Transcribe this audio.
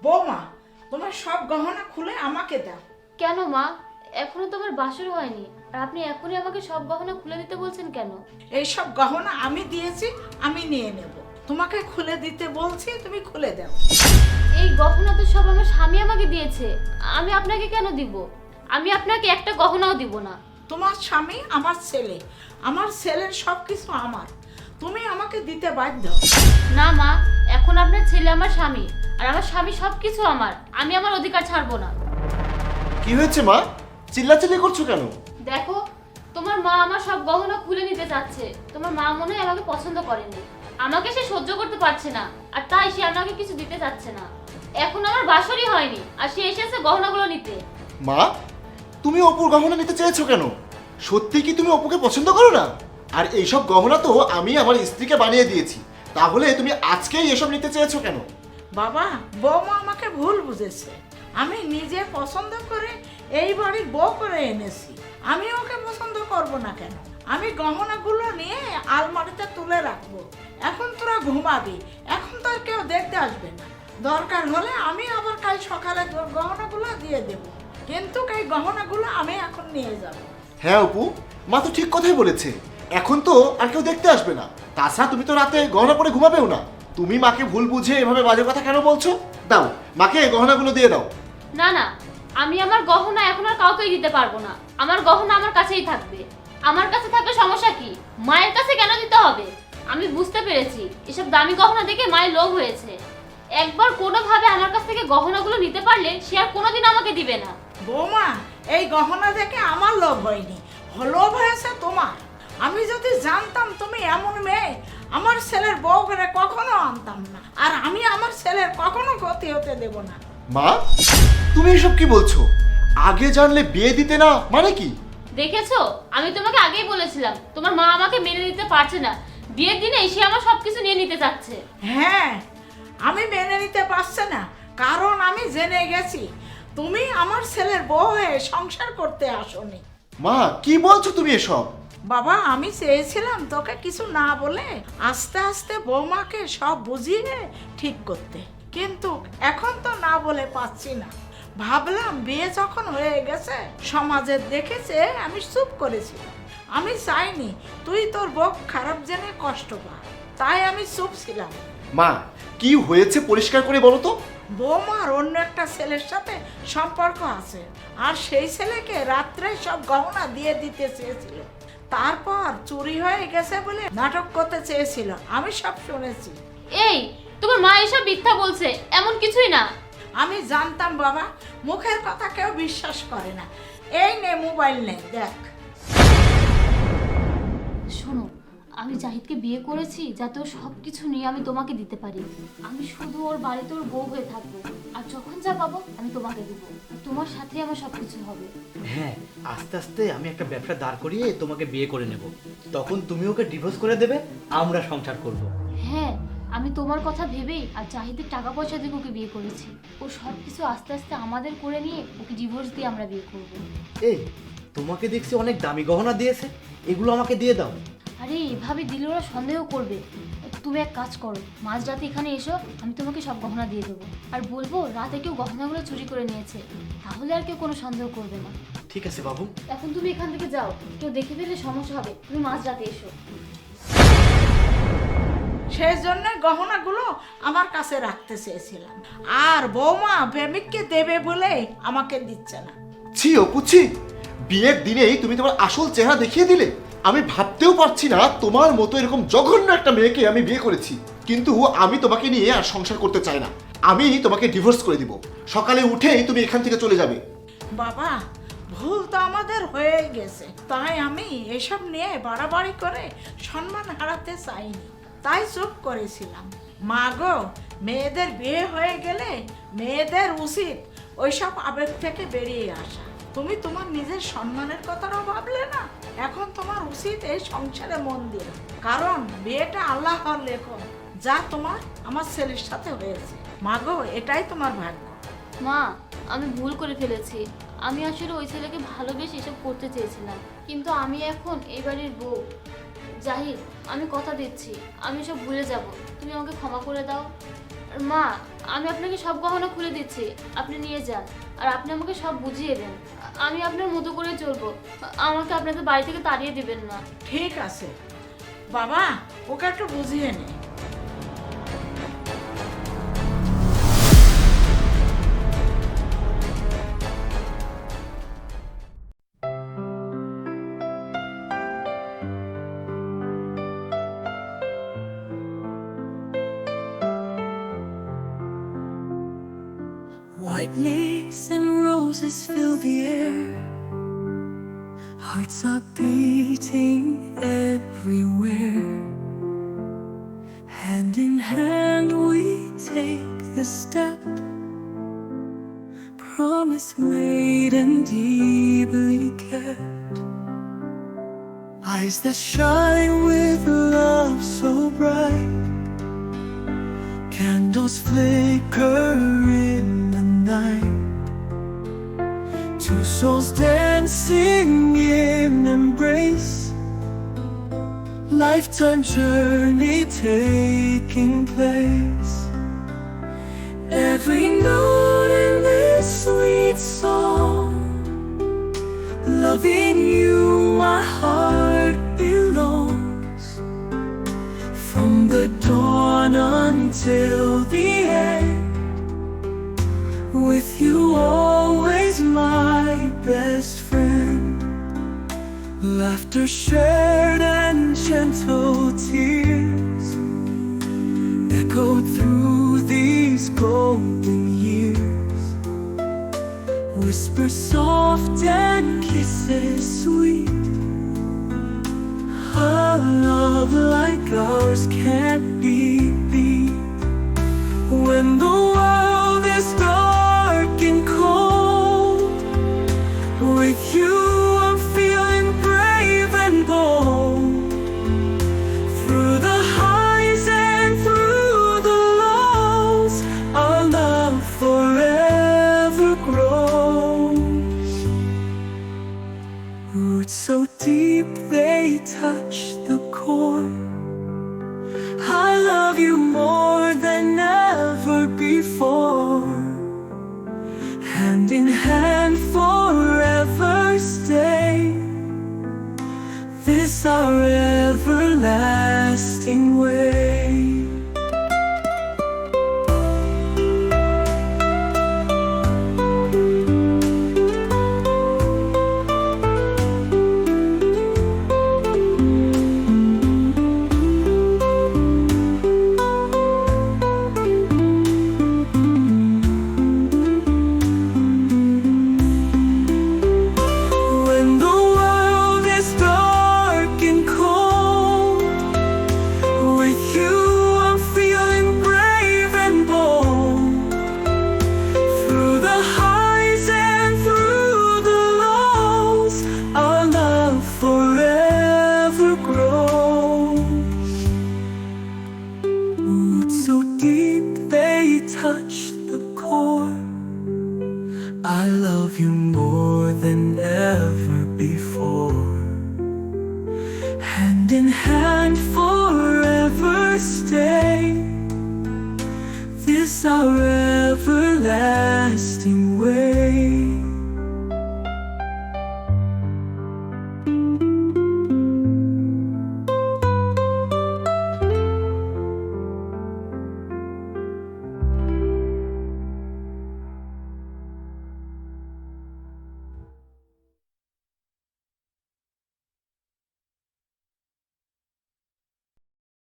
বৌমা, তোমার সব গহনা খুলে আমাকে দাও। কেন মা? এখনো তো আমার বাসর হয়নি, আর আপনি এখনই আমাকে সব গহনা খুলে দিতে বলছেন কেন? এই সব গহনা আমি দিয়েছি, আমি নিয়ে নেব। তোমাকে খুলে দিতে বলছি, তুমি খুলে দাও। এই গহনা তো সব আমার স্বামী আমাকে দিয়েছে, আমি আপনাকে কেন দিব? আমি আপনাকে একটা গহনাও দিব না। তোমার স্বামী আমার ছেলে, আমার ছেলের সব কিছু আমার, তুমি আমাকে দিতে বাধ্য। না মা, এখন আপনার ছেলে আমার স্বামী, আর আমার স্বামী সবকিছু আমার, আমি আমার অধিকার ছাড়বো না। কি হয়েছে মা? চিল্লাচিল্লি করছো কেন? দেখো, তোমার মা আমার সব গহনা খুলে নিতে চাচ্ছে। তোমার মা মনে হয় আমাকে পছন্দ করেনি, আমাকে সে সহ্য করতে পারছে না, আর তাই সে আমাকে কিছু দিতে চাচ্ছে না। এখন আমার বাসরই হয়নি, আর সে এসেছে গহনাগুলো নিতে। মা, তুমি অপুর গহনা নিতে চেয়েছো কেন? সত্যি কি তুমি অপুকে পছন্দ করো না? আর এইসব গহনা তো আমি আমার স্ত্রীকে বানিয়ে দিয়েছি, তাহলে তুমি আজকেই এসব নিতে চেয়েছো কেন? বাবা, বৌমা আমাকে ভুল বুঝেছে। আমি নিজে পছন্দ করে এই বাড়ির বউ করে এনেছি, আমি ওকে পছন্দ করব না কেন? আমি গহনাগুলো নিয়ে আলমারিতে তুলে রাখবো। এখন তোরা ঘুমাবি, এখন তো আর কেউ দেখতে আসবে না। দরকার হলে আমি আবার কাল সকালে গহনাগুলো দিয়ে দেব, কিন্তু এই গহনাগুলো আমি এখন নিয়ে যাব। হ্যাঁ অপু, মা তো ঠিক কথাই বলেছে। এখন তো আর কেউ দেখতে আসবে না, তাছাড়া তুমি তো রাতে গহনা পরে ঘুমাবেও না। তুমি মাকে ভুল বুঝে এভাবে বাজে কথা কেন বলছো? দাও, মাকে গহনাগুলো দিয়ে দাও। না না, আমি আমার গহনা এখন আর কাউকেই দিতে পারবো না। আমার গহনা আমার কাছেই থাকবে। আমার কাছে থাকলে সমস্যা কি? মায়ের কাছে কেন দিতে হবে? আমি বুঝতে পেরেছি, এসব দামি গহনা দেখে মায়ের লোভ হয়েছে। একবার কোনোভাবে আমার কাছ থেকে গহনাগুলো নিতে পারলে সে আর কোনোদিন আমাকে দিবে না। বৌমা, এই গহনা দেখে আমার লোভ হয়নি, লোভ হয়েছে তোমার। আমি যদি জানতাম তুমি এমন মেয়ে, আমার ছেলের বউ করে কখনো আনতাম না, আর আমি আমার ছেলের কখনো ক্ষতি হতে দেব না। মা, তুমি এসব কি বলছো? আগে জানলে বিয়ে দিতে না মানে কি? দেখেছো, আমি তোমাকে আগেই বলেছিলাম তোমার মা আমাকে মেনে নিতে পারছে না। বিয়ের দিনে সে আমার সবকিছু নিয়ে নিতে চাচ্ছে। হ্যাঁ, আমি মেনে নিতে পারছি না, কারণ আমি জেনে গেছি তুমি আমার ছেলের বউ হয়ে সংসার করতে আসোনি। মা, কি বলছো তুমি এসব? বাবা, আমি চেয়েছিলাম তোকে কিছু না বলে আস্তে আস্তে বৌমাকে সব বুঝিয়ে ঠিক করতে, কিন্তু এখন তো না বলে পাচ্ছি না। ভাবলাম বিয়ে যখন হয়ে গেছে, সমাজের দেখেছে, আমি চুপ করেছিলাম। আমি চাইনি তুই তোর বউ খারাপ জেনে কষ্ট পা, তাই আমি চুপ ছিলাম। মা, কি হয়েছে পরিষ্কার করে বলো তো। বৌমার অন্য একটা ছেলের সাথে সম্পর্ক আছে, আর সেই ছেলেকে রাত্রে সব গহনা দিয়ে দিতে চেয়েছিল। তারপর চুরি হয়ে গেছে বলে নাটক করতে চেয়েছিল, আমি সব শুনেছি। এই, তোমার মা এসব মিথ্যা বলছে, এমন কিছুই না। আমি জানতাম বাবা, মুখের কথা কেউ বিশ্বাস করে না। এই নে মোবাইল, নে দেখ। শোনো, আমি জাহিদকে বিয়ে করেছি যাতে ওর সবকিছু নিয়ে আমি তোমাকে দিতে পারি। আমি শুধু ওর বাড়িতে ওর বউ হয়ে থাকবো, আর যখন যা পাবো আমি তোমাকে দেবো। আর তোমার সাথে আমার সবকিছু হবে। হ্যাঁ, আস্তে আস্তে আমি একটা ব্যবসা দাঁড় করিয়ে তোমাকে বিয়ে করে নেব। তখন তুমি ওকে ডিভোর্স করে দেবে, আমরা সংসার করব। হ্যাঁ, আমি তোমার কথা ভেবেই আর জাহিদের টাকা পয়সা দিয়ে ওকে বিয়ে করেছি। ও সবকিছু আস্তে আস্তে আমাদের করে নিয়ে ওকে ডিভোর্স দিয়ে আমরা বিয়ে করব। এই, তোমাকে দেখছি অনেক দামি গহনা দিয়েছে, এগুলো আমাকে দিয়ে দাও। আরে এভাবে দিলে ওরা সন্দেহ করবে। তুমি এক কাজ করো, মাঝরাতে এখানে এসো, আমি তোমাকে সব গহনা দিয়ে দেবো, আর বলবো রাতে কেউ গহনাগুলো চুরি করে নিয়েছে, তাহলে আর কেউ কোনো সন্দেহ করবে না। ঠিক আছে বাবু। এখন তুমি এখান থেকে যাও, কেউ দেখে ফেললে সমস্যা হবে। তুমি মাঝরাতে এসো। সেই জন্য গহনাগুলো আমার কাছে রাখতে চেয়েছিলাম, আর বৌমা প্রেমিককে দেবে বলে আমাকে দিচ্ছে না। ছি অপু, ছি। বিয়ের দিনেই তুমি তোমার আসল চেহারা দেখিয়ে দিলে। আমি ভাবতেও পারছি না তোমার মতো এরকম জঘন্য একটা মেয়েকে আমি বিয়ে করেছি। কিন্তু আমি তোমাকে নিয়ে আর সংসার করতে চাই না। আমি তোমাকে ডিভোর্স করে দিব। সকালে উঠেই তুমি এখান থেকে চলে যাবে। বাবা, ভুল তো আমাদের হয়ে গেছে, তাই আমি এসব নিয়ে বাড়াবাড়ি করে সম্মান হারাতে চাইনি, তাই চুপ করেছিলাম। মা গো, মেয়েদের বিয়ে হয়ে গেলে মেয়েদের উচিত ওইসব আবেগ থেকে বেরিয়ে আসা। তুমি তোমার নিজের সম্মানের কথাটাও ভাবলে না। এখন তোমার উচিত এই সংসারে মন দিয়ে, কারণ বিয়েটা আল্লাহর লেখন, যা তোমার আমার ছেলের সাথে হয়েছে। মা গো, এটাই তোমার ভাগ্য। মা, আমি ভুল করে ফেলেছি। আমি আসলে ওই ছেলেকে ভালোবেসে এসব করতে চেয়েছিলাম, কিন্তু আমি এখন এই বাড়ির বউ। জাহিদ, আমি কথা দিচ্ছি আমি সব ভুলে যাব, তুমি আমাকে ক্ষমা করে দাও। মা, আমি আপনাকে সব গহনা খুলে দিচ্ছি, আপনি নিয়ে যান। আর আপনি আমাকে সব বুঝিয়ে দেন, আমি আপনার মতো করে চলবো। আমাকে আপনাদের বাড়ি থেকে তাড়িয়ে দিবেন না। ঠিক আছে বাবা, ওকে একটু বুঝিয়ে নে। White lace and roses fill the air. Hearts are beating everywhere. Hand in hand we take the step. Promise made and deeply kept. Eyes that shine with love so bright. Candles flicker in the night. Two souls dancing in embrace. Lifetime journey taking place. Every note in this sweet song. Loving you, my heart belongs. From the dawn until the end. With you always my best friend. Laughter shared and gentle tears echoed through these golden years. Whispers soft and kisses sweet. A love like ours can't be beat. When the world is dark and cold, with you I'm feeling brave and bold. Through the highs and through the lows, our love forever grows. Roots so deep they touch the core. I love you more than ever before. Hand in hand forever stay. This our everlasting way. When the world is dark and cold, with you I'm feeling brave and bold. Through the highs and through the lows, our love forever grows. Roots so deep they touch the core. I love you